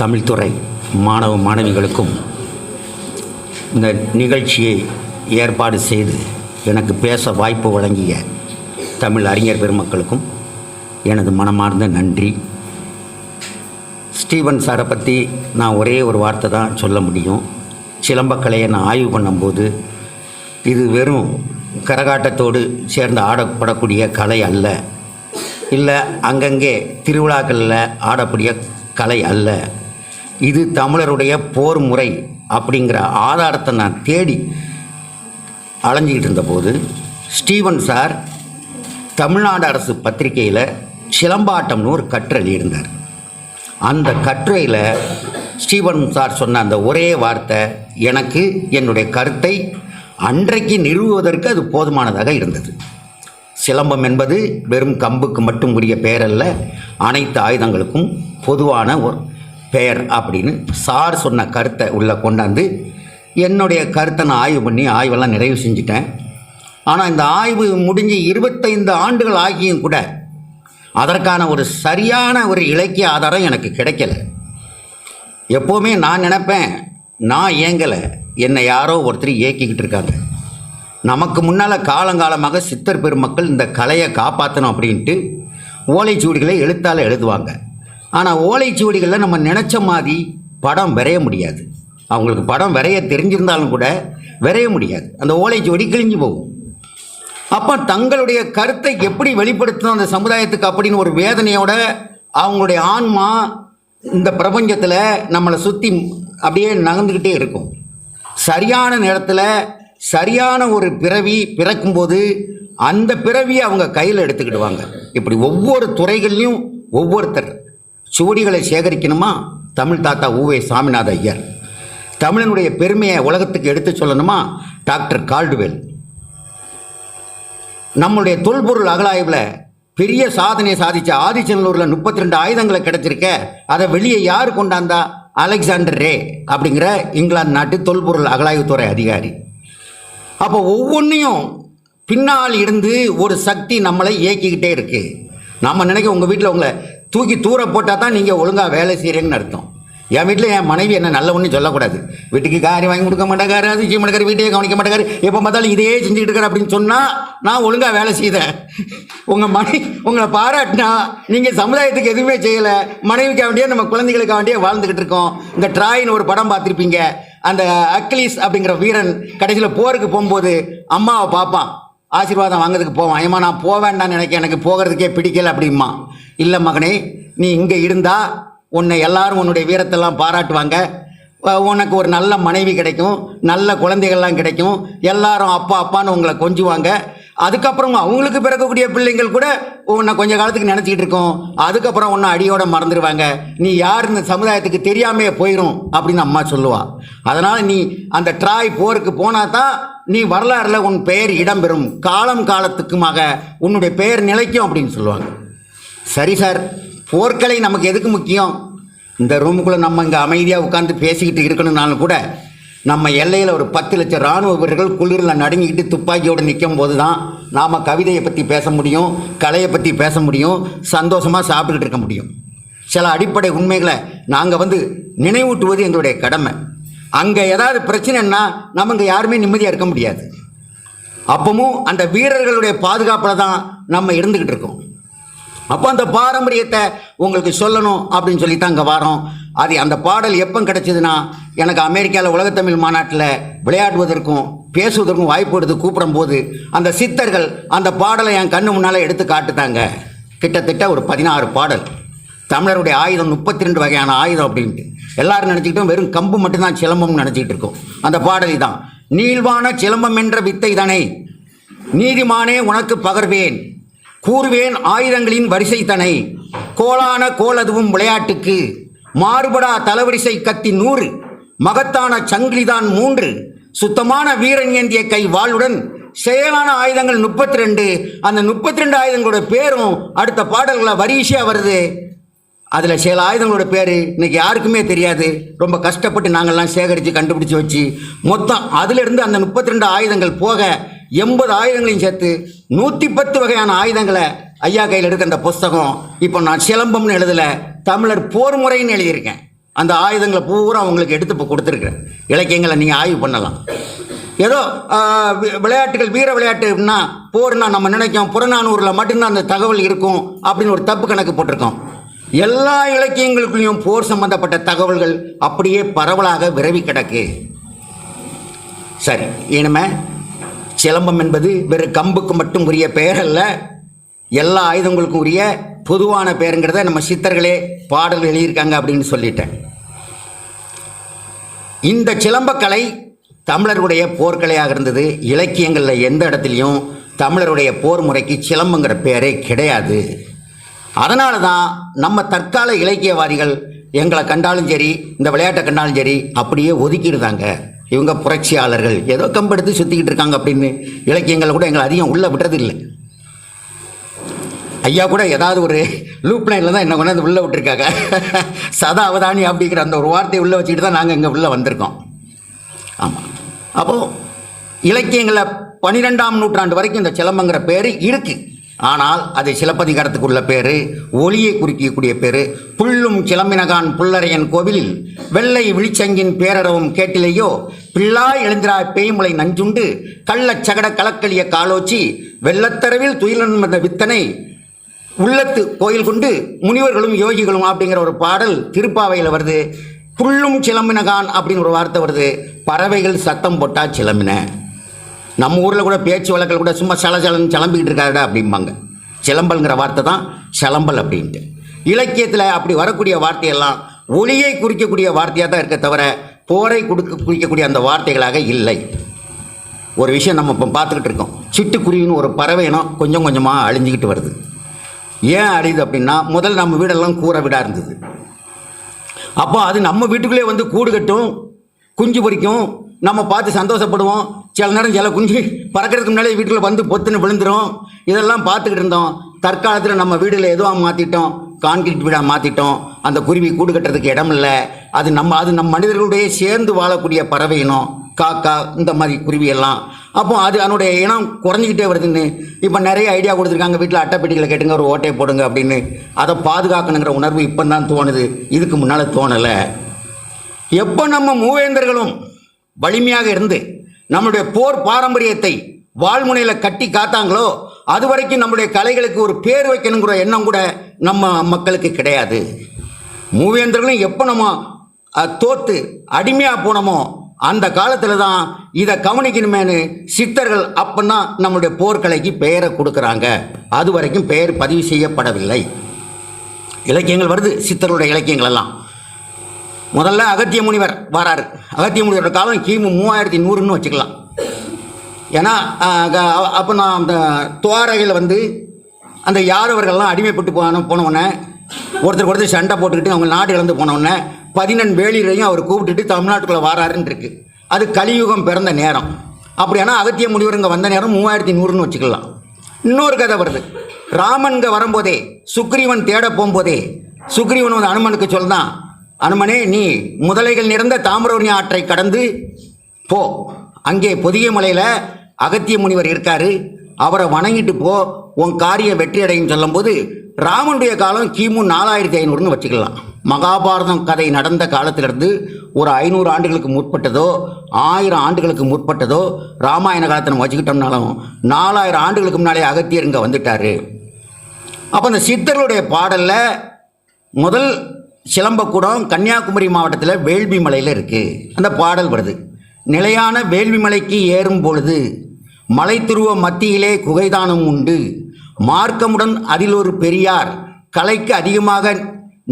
தமிழ்துறை மாணவ மாணவிகளுக்கும் இந்த நிகழ்ச்சியை ஏற்பாடு செய்து எனக்கு பேச வாய்ப்பு வழங்கிய தமிழ் அறிஞர் பெருமக்களுக்கும் எனது மனமார்ந்த நன்றி. ஸ்டீவன் சாரை பற்றி நான் ஒரே ஒரு வார்த்தை தான் சொல்ல முடியும். சிலம்பக்கலையை நான் ஆய்வு பண்ணும்போது இது வெறும் கரகாட்டத்தோடு சேர்ந்து ஆடப்படக்கூடிய கலை அல்ல, இல்லை அங்கங்கே திருவிழாக்களில் ஆடக்கூடிய கலை அல்ல, இது தமிழருடைய போர் முறை அப்படிங்கிற ஆதாரத்தை நான் தேடி அலைஞ்சிக்கிட்டு இருந்தபோது ஸ்டீவன் சார் தமிழ்நாடு அரசு பத்திரிகையில் சிலம்பாட்டம்னு ஒரு கட்டுரை எழுதியிருந்தார். அந்த கட்டுரையில் ஸ்டீவன் சார் சொன்ன அந்த ஒரே வார்த்தை எனக்கு என்னுடைய கருத்தை அன்றைக்கு நிறுவுவதற்கு அது போதுமானதாக இருந்தது. சிலம்பம் என்பது வெறும் கம்புக்கு மட்டும் உரிய பெயர் அல்ல, அனைத்து ஆயுதங்களுக்கும் பொதுவான ஒரு பெயர் அப்படின்னு சார் சொன்ன கருத்தை உள்ளே கொண்டாந்து என்னுடைய கருத்தை நான் ஆய்வு பண்ணி ஆய்வெல்லாம் நிறைவு செஞ்சுட்டேன். ஆனால் இந்த ஆய்வு முடிஞ்சு 25 ஆண்டுகள் ஆகியும் கூட அதற்கான ஒரு சரியான ஒரு இலக்கிய ஆதாரம் எனக்கு கிடைக்கல. எப்போவுமே நான் நினைப்பேன், நான் ஏங்கலை, என்னை யாரோ ஒருத்தர் இயக்கிக்கிட்டு இருக்காங்க. நமக்கு முன்னால் காலங்காலமாக சித்தர் பெருமக்கள் இந்த கலையை காப்பாற்றணும் அப்படின்ட்டு ஓலைச்சுவடிகளை எழுத்தால் எழுதுவாங்க. ஆனால் ஓலைச்சுவடிகளில் நம்ம நினச்ச மாதிரி படம் வரைய முடியாது. அவங்களுக்கு படம் வரைய தெரிஞ்சிருந்தாலும் கூட வரைய முடியாது, அந்த ஓலைச்சுவடி கிழிஞ்சு போகும். அப்போ தங்களுடைய கருத்தை எப்படி வெளிப்படுத்தணும் அந்த சமுதாயத்துக்கு அப்படின்னு ஒரு வேதனையோட அவங்களுடைய ஆன்மா இந்த பிரபஞ்சத்தில் நம்மளை சுற்றி அப்படியே நகர்ந்துக்கிட்டே இருக்கும். சரியான நேரத்தில் சரியான ஒரு பிறவி பிறக்கும்போது அந்த பிறவியை அவங்க கையில் எடுத்துக்கிடுவாங்க. இப்படி ஒவ்வொரு துறைகள்லையும் ஒவ்வொருத்தர் சுவடிகளை சேகரிக்கணுமா, தமிழ் தாத்தா ஊவே சாமிநாத ஐயர். தமிழனுடைய பெருமையை உலகத்துக்கு எடுத்து சொல்லணுமா, டாக்டர் கால்டுவெல். நம்முடைய தொல்பொருள் அகழாய்வில் பெரிய சாதனை சாதித்த ஆதிச்சநல்லூரில் 32 ஆயுதங்களை கிடைச்சிருக்க, அதை வெளியே யார் கொண்டாந்தா? அலெக்சாண்டர் ரே அப்படிங்கிற இங்கிலாந்து நாட்டு தொல்பொருள் அகழாய்வுத்துறை அதிகாரி. அப்போ ஒவ்வொன்றையும் பின்னால் இருந்து ஒரு சக்தி நம்மளை இயக்கிக்கிட்டே இருக்குது. நம்ம நினைக்க உங்கள் வீட்டில் உங்களை தூக்கி தூர போட்டால் தான் நீங்கள் ஒழுங்காக வேலை செய்கிறீங்கன்னு அர்த்தம். என் வீட்டில் என் மனைவி என்ன நல்ல ஒன்றும் சொல்லக்கூடாது. வீட்டுக்கு காரி வாங்கி கொடுக்க மாட்டேங்காரு, அது செய்ய மாட்டேங்காரு, வீட்டையே கவனிக்க மாட்டேங்காரு, எப்போ பார்த்தாலும் இதையே செஞ்சுக்கிட்டு இருக்காரு அப்படின்னு சொன்னால் நான் ஒழுங்காக வேலை செய்தேன். உங்களை பாராட்டினா நீங்கள் சமுதாயத்துக்கு எதுவுமே செய்யலை, மனைவிக்காக வேண்டிய நம்ம குழந்தைகளுக்காக வேண்டிய வாழ்ந்துக்கிட்டு இருக்கோம். இந்த ட்ராயின்னு ஒரு படம் பார்த்துருப்பீங்க. அந்த அக்லீஸ் அப்படிங்கிற வீரன் கடைசியில் போருக்கு போகும்போது அம்மாவை பார்ப்பான், ஆசீர்வாதம் வாங்கிறதுக்கு போவான். ஏமா நான் போவேண்டான்னு நினைக்க, எனக்கு போகிறதுக்கே பிடிக்கல அப்படிமா. இல்லை மகனே, நீ இங்கே இருந்தால் உன்னை எல்லாரும் உன்னுடைய வீரத்தெல்லாம் பாராட்டுவாங்க, உனக்கு ஒரு நல்ல மனைவி கிடைக்கும், நல்ல குழந்தைகள்லாம் கிடைக்கும், எல்லாரும் அப்பா அப்பான்னு உங்களை கொஞ்சுவாங்க. அதுக்கப்புறம் அவங்களுக்கு பிறக்கக்கூடிய பிள்ளைங்கள் கூட உன்னை கொஞ்சம் காலத்துக்கு நினச்சிக்கிட்டு இருக்கோம், அதுக்கப்புறம் உன்னை அடியோட மறந்துடுவாங்க, நீ யார் இந்த சமுதாயத்துக்கு தெரியாமே போயிடும் அப்படின்னு அம்மா சொல்லுவா. அதனால் நீ அந்த ட்ராய் போருக்கு போனால் தான் நீ வரலாறுல உன் பெயர் இடம்பெறும், காலம் காலத்துக்குமாக உன்னுடைய பெயர் நிலைக்கும் அப்படின்னு சொல்லுவாங்க. சரி சார், போர்க்கலை நமக்கு எதுக்கு முக்கியம்? இந்த ரூமுக்குள்ளே நம்ம இங்கே அமைதியாக உட்காந்து பேசிக்கிட்டு இருக்கணும்னாலும் கூட நம்ம எல்லையில் ஒரு 10 லட்சம் இராணுவ வீரர்கள் குளிரில் நடுங்கிக்கிட்டு துப்பாக்கியோடு நிற்கும் போது தான் நாம் கவிதையை பற்றி பேச முடியும், கலையை பற்றி பேச முடியும், சந்தோஷமாக சாப்பிட்டுக்கிட்டு இருக்க முடியும். சில அடிப்படை உண்மைகளை நாங்கள் நினைவூட்டுவது எங்களுடைய கடமை. அங்கே ஏதாவது பிரச்சனைன்னா நம்ம இங்கே யாருமே நிம்மதியாக இருக்க முடியாது. அப்பவும் அந்த வீரர்களுடைய பாதுகாப்பில் தான் நம்ம இருந்துக்கிட்டு இருக்கோம். அப்போ அந்த பாரம்பரியத்தை உங்களுக்கு சொல்லணும் அப்படின்னு சொல்லி தான் அங்கே வரோம். அது அந்த பாடல் எப்போ கிடச்சிதுன்னா, எனக்கு அமெரிக்காவில் உலகத்தமிழ் மாநாட்டில் விளையாடுவதற்கும் பேசுவதற்கும் வாய்ப்பு எடுத்து கூப்பிடும் போது அந்த சித்தர்கள் அந்த பாடலை என் கண்ணு முன்னால் எடுத்து காட்டுத்தாங்க. கிட்டத்தட்ட ஒரு 16 பாடல். தமிழருடைய ஆயுதம் 32 வகையான ஆயுதம் அப்படின்ட்டு எல்லாரும் நினச்சிக்கிட்டோம் வெறும் கம்பு மட்டும்தான் சிலம்பம்னு நினச்சிக்கிட்டு இருக்கோம். அந்த பாடலி தான், நீள்வான சிலம்பம் என்ற வித்தை தானே, நீதிமானே உனக்கு பகர்வேன், கூறுவேன் ஆயுதங்களின் வரிசை தனை, கோலான கோலதுவும் விளையாட்டுக்கு, மாறுபடா தலவரிசை கத்தி 100, மகத்தான சங்கிலிதான் 3, சுத்தமான வீரன் ஏந்திய கை வாளுடன் செயலான ஆயுதங்கள் 32. அந்த 32 ஆயுதங்களோட பேரும் அடுத்த பாடல்களை வரிசையாக வருது. அதில் சில ஆயுதங்களோட பேர் இன்றைக்கி யாருக்குமே தெரியாது. ரொம்ப கஷ்டப்பட்டு நாங்கள்லாம் சேகரித்து கண்டுபிடிச்சி வச்சு மொத்தம் அதிலிருந்து அந்த 32 ஆயுதங்கள் போக 80 ஆயுதங்களையும் சேர்த்து 110 வகையான ஆயுதங்களை ஐயா கையில் எடுக்க அந்த புஸ்தகம். இப்போ நான் சிலம்பம்னு எழுதலை, தமிழர் போர் முறைன்னு எழுதியிருக்கேன். அந்த ஆயுதங்களை பூரா உங்களுக்கு எடுத்து இப்போ கொடுத்துருக்குறேன். இலக்கியங்களை நீங்கள் ஆய்வு பண்ணலாம். ஏதோ விளையாட்டுகள், வீர விளையாட்டுன்னா போர்னா நம்ம நினைக்கும் புறநானூரில் மட்டும்தான் அந்த தகவல் இருக்கும் அப்படின்னு ஒரு தப்பு கணக்கு போட்டிருக்கோம். எல்லா இலக்கியங்களுக்குள்ளேயும் போர் சம்பந்தப்பட்ட தகவல்கள் அப்படியே பரவலாக விரவி கிடக்கு. சரி, இனிமே சிலம்பம் என்பது வெறும் கம்புக்கு மட்டும் உரிய பெயர் அல்ல, எல்லா ஆயுதங்களுக்கும் உரிய பொதுவான பெயருங்கிறத நம்ம சித்தர்களே பாடல் எழுதியிருக்காங்க அப்படின்னு சொல்லிட்டேன். இந்த சிலம்பக்கலை தமிழருடைய போர்க்கலையாக இருந்தது. இலக்கியங்களில் எந்த இடத்துலையும் தமிழருடைய போர் முறைக்கு சிலம்புங்கிற பேரே கிடையாது. அதனால தான் நம்ம தற்கால இலக்கியவாதிகள் எங்களை கண்டாலும் சரி, இந்த விளையாட்டை கண்டாலும் சரி, அப்படியே ஒதுக்கிடுதாங்க. இவங்க புரட்சியாளர்கள், ஏதோ கம்பெடுத்து சுற்றிக்கிட்டு இருக்காங்க அப்படின்னு இலக்கியங்களை கூட எங்களை அதிகம் உள்ளே விடுறதில்லை. ஐயா கூட ஏதாவது ஒரு லூப் லைனில் தான் என்ன கொண்டாந்து உள்ளே விட்டுருக்காங்க. சதாவதானி அப்படிங்கிற அந்த ஒரு வார்த்தையை உள்ளே வச்சுக்கிட்டு தான் நாங்கள் இங்கே உள்ளே வந்திருக்கோம். ஆமாம், அப்போது இலக்கியங்களில் 12ஆம் நூற்றாண்டு வரைக்கும் இந்த சிலம்பங்கிற பேர் இருக்குது. ஆனால் அது சிலப்பதிகாரத்துக்குள்ள பேர், ஒளியை குறிக்கக்கூடிய பேர். புல்லும் சிலம்பினகான் புல்லரையன் கோவிலில் வெள்ளை விழிச்சங்கின் பேரறவும் கேட்டிலையோ பிள்ளாய் எழுந்திராய் பேய்முளை நஞ்சுண்டு கள்ளச் சகட கலக்களிய காலோச்சி வெள்ளத்தரவில் துயிலன் வந்த வித்தனை உள்ளத்து கோயில் கொண்டு முனிவர்களும் யோகிகளும் அப்படிங்கிற ஒரு பாடல் திருப்பாவையில் வருது. புல்லும் சிலம்பினகான் அப்படின்னு ஒரு வார்த்தை வருது. பறவைகள் சத்தம் போட்டா சிலம்பின. நம்ம ஊரில் கூட பேச்சு வழக்கில் கூட சும்மா சலசலன்னு சிலம்பிக்கிட்டு இருக்காருடா அப்படிம்பாங்க. சிலம்பல்ங்கிற வார்த்தை தான் சிலம்பல் அப்படின்ட்டு. இலக்கியத்தில் அப்படி வரக்கூடிய வார்த்தையெல்லாம் ஒளியை குறிக்கக்கூடிய வார்த்தையாக தான் இருக்க தவிர போரை குறிக்கக்கூடிய அந்த வார்த்தைகளாக இல்லை. ஒரு விஷயம் நம்ம இப்போ பார்த்துக்கிட்டு இருக்கோம். சிட்டுக்குருவின்னு ஒரு பறவையினம் கொஞ்சம் கொஞ்சமாக அழிஞ்சிக்கிட்டு வருது. ஏன் அழியுது அப்படின்னா, முதல் நம்ம வீடெல்லாம் கூரை வீடாக இருந்தது. அப்போ அது நம்ம வீட்டுக்குள்ளே வந்து கூடு கட்டும், குஞ்சு பொறிக்கும், நம்ம பார்த்து சந்தோஷப்படுவோம். சில நேரம் சில குஞ்சு பறக்கிறதுக்கு முன்னாலே வீட்டுக்குள்ளே வந்து பொத்துன்னு விழுந்துடும். இதெல்லாம் பார்த்துக்கிட்டு இருந்தோம். தற்காலத்தில் நம்ம வீடில் எதுவாக மாற்றிட்டோம், கான்கிரீட் வீடாக மாற்றிட்டோம். அந்த குருவி கூடு கட்டுறதுக்கு இடம் இல்லை. அது நம்ம மனிதர்களுடைய சேர்ந்து வாழக்கூடிய பறவையினம், காக்கா, இந்த மாதிரி குருவியெல்லாம். அப்போ அது அதனுடைய இனம் குறைஞ்சிக்கிட்டே வருதுன்னு இப்போ நிறைய ஐடியா கொடுத்துருக்காங்க. வீட்டில் அட்டைப்பெட்டிகளை கேட்டுங்க, ஒரு ஓட்டையை போடுங்க அப்படின்னு. அதை பாதுகாக்கணுங்கிற உணர்வு இப்போ தான் தோணுது, இதுக்கு முன்னால் தோணலை. எப்போ நம்ம மூவேந்தர்களும் வலிமையாக இருந்து நம்முடைய போர் பாரம்பரியத்தை வாழ்முனையில் கட்டி காத்தாங்களோ அது வரைக்கும் நம்முடைய கலைகளுக்கு ஒரு பேர் வைக்கணுங்கிற எண்ணம் கூட நம்ம மக்களுக்கு கிடையாது. மூவேந்தர்களும் எப்போ நம்ம தோத்து அடிமையாக போனோமோ அந்த காலத்தில் தான் இதை கவனிக்கணுமேனு சித்தர்கள் அப்பன்னா நம்முடைய போர்க்கலைக்கு பெயரை கொடுக்குறாங்க. அது வரைக்கும் பெயர் பதிவு செய்யப்படவில்லை. இலக்கியங்கள் வருது, சித்தர்களுடைய இலக்கியங்கள் எல்லாம். முதல்ல அகத்திய முனிவர் வராரு. அகத்திய முனிவரோட காலம் கிமு 3100ன்னு வச்சுக்கலாம். ஏன்னா அப்போ நான் அந்த துவாரகையில் வந்து அந்த யாதவர்கள்லாம் அடிமைப்பட்டு போனவுடனே ஒருத்தர் சண்டை போட்டுக்கிட்டு அவங்க நாடு இழந்து போனவுடனே 14 வேளிரையும் அவர் கூப்பிட்டுட்டு தமிழ்நாட்டுக்குள்ளே வராருன்னு இருக்கு. அது கலியுகம் பிறந்த நேரம். அப்படியானா அகத்திய முனிவர் இங்கே வந்த நேரம் 3100ன்னு வச்சுக்கலாம். இன்னொரு கதை வருது. ராமன் இங்கே வரும்போதே சுக்ரீவன் தேட போகும்போதே சுக்ரீவன் வந்து அனுமனுக்கு சொல்தான், அனுமனே நீ முதலைகள் நிறைந்த தாமிரவர்ணி ஆற்றை கடந்து போ, அங்கே பொதிகை மலையில் அகத்திய முனிவர் இருக்காரு, அவரை வணங்கிட்டு போ, உன் காரியம் வெற்றி அடையும் சொல்லும்போது ராமனுடைய காலம் கிமு 4500ன்னு வச்சுக்கலாம். மகாபாரதம் கதை நடந்த காலத்திலிருந்து ஒரு 500 ஆண்டுகளுக்கு முற்பட்டதோ 1000 ஆண்டுகளுக்கு முற்பட்டதோ ராமாயண காலத்தை நம்ம வச்சுக்கிட்டோம்னாலும் 4000 ஆண்டுகளுக்கு முன்னாலே அகத்தியர் இங்கே வந்துட்டார். அப்போ அந்த சித்தர்களுடைய பாடலில் முதல் சிலம்பக்கூடம் கன்னியாகுமரி மாவட்டத்தில் வேள்வி மலையில் இருக்குது. அந்த பாடல் வருது. நிலையான வேள்வி மலைக்கு ஏறும் பொழுது மலை துருவ மத்தியிலே குகைதானம் உண்டு, மார்க்கமுடன் அதில் ஒரு பெரியார் கலைக்கு அதிகமாக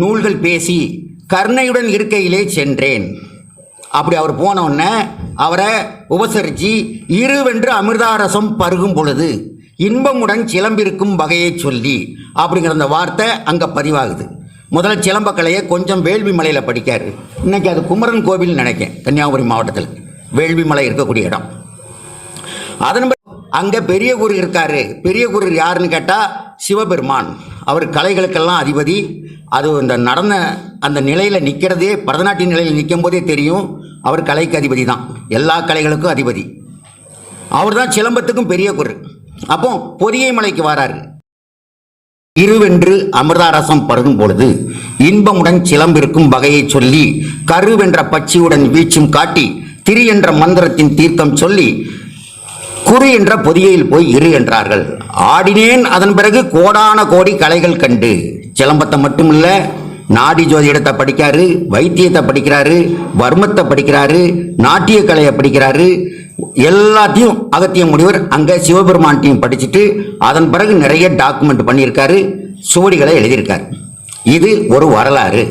நூல்கள் பேசி கருணையுடன் இருக்கையிலே சென்றேன். அப்படி அவர் போனவுடனே அவரை உபசரித்து இருவென்று அமிர்தாரசம் பருகும் பொழுது இன்பமுடன் சிலம்பிருக்கும் வகையை சொல்லி அப்படிங்கிற அந்த வார்த்தை அங்கே பதிவாகுது. முதல்ல சிலம்பக்கலையை கொஞ்சம் வேள்வி மலையில் படிக்காரு. இன்றைக்கி அது குமரன் கோவில் நினைக்கேன், கன்னியாகுமரி மாவட்டத்தில் வேள்வி மலை இருக்கக்கூடிய இடம். அதன் அங்கே பெரிய குரு இருக்காரு. பெரிய குரு யாருன்னு கேட்டால் சிவபெருமான். அவர் கலைகளுக்கெல்லாம் அதிபதி. அது இந்த நடன அந்த நிலையில் நிற்கிறதே, பரதநாட்டிய நிலையில் நிற்கும் போதே தெரியும் அவர் கலைக்கு அதிபதி தான், எல்லா கலைகளுக்கும் அதிபதி. அவர் தான் சிலம்பத்துக்கும் பெரிய குரு. அப்போ பொதிகை மலைக்கு வராரு. இருவென்று அமிர்தாரசம் பருகும் பொழுது இன்பமுடன் சிலம்பிருக்கும் வகையை சொல்லி கருவென்ற பட்சியுடன் வீச்சும் காட்டி திரு என்ற மந்திரத்தின் தீர்க்கம் சொல்லி குறி என்ற பொதிகையில் போய் இரு என்றார்கள். ஆடினேன் அதன் பிறகு கோடான கோடி கலைகள் கண்டு. சிலம்பத்தை மட்டுமில்ல, நாடி ஜோதிடத்தை படிக்கிறாரு, வைத்தியத்தை படிக்கிறாரு, வர்மத்தை படிக்கிறாரு, நாட்டிய கலையை படிக்கிறாரு. எல்லாத்தையும் அகத்திய முனிவர் அங்க சிவபெருமான்டையும் படிச்சுட்டு அதன் பிறகு நிறைய டாக்குமெண்ட் பண்ணியிருக்காரு, சுவடிகளை எழுதியிருக்காரு. இது ஒரு வரலாறு.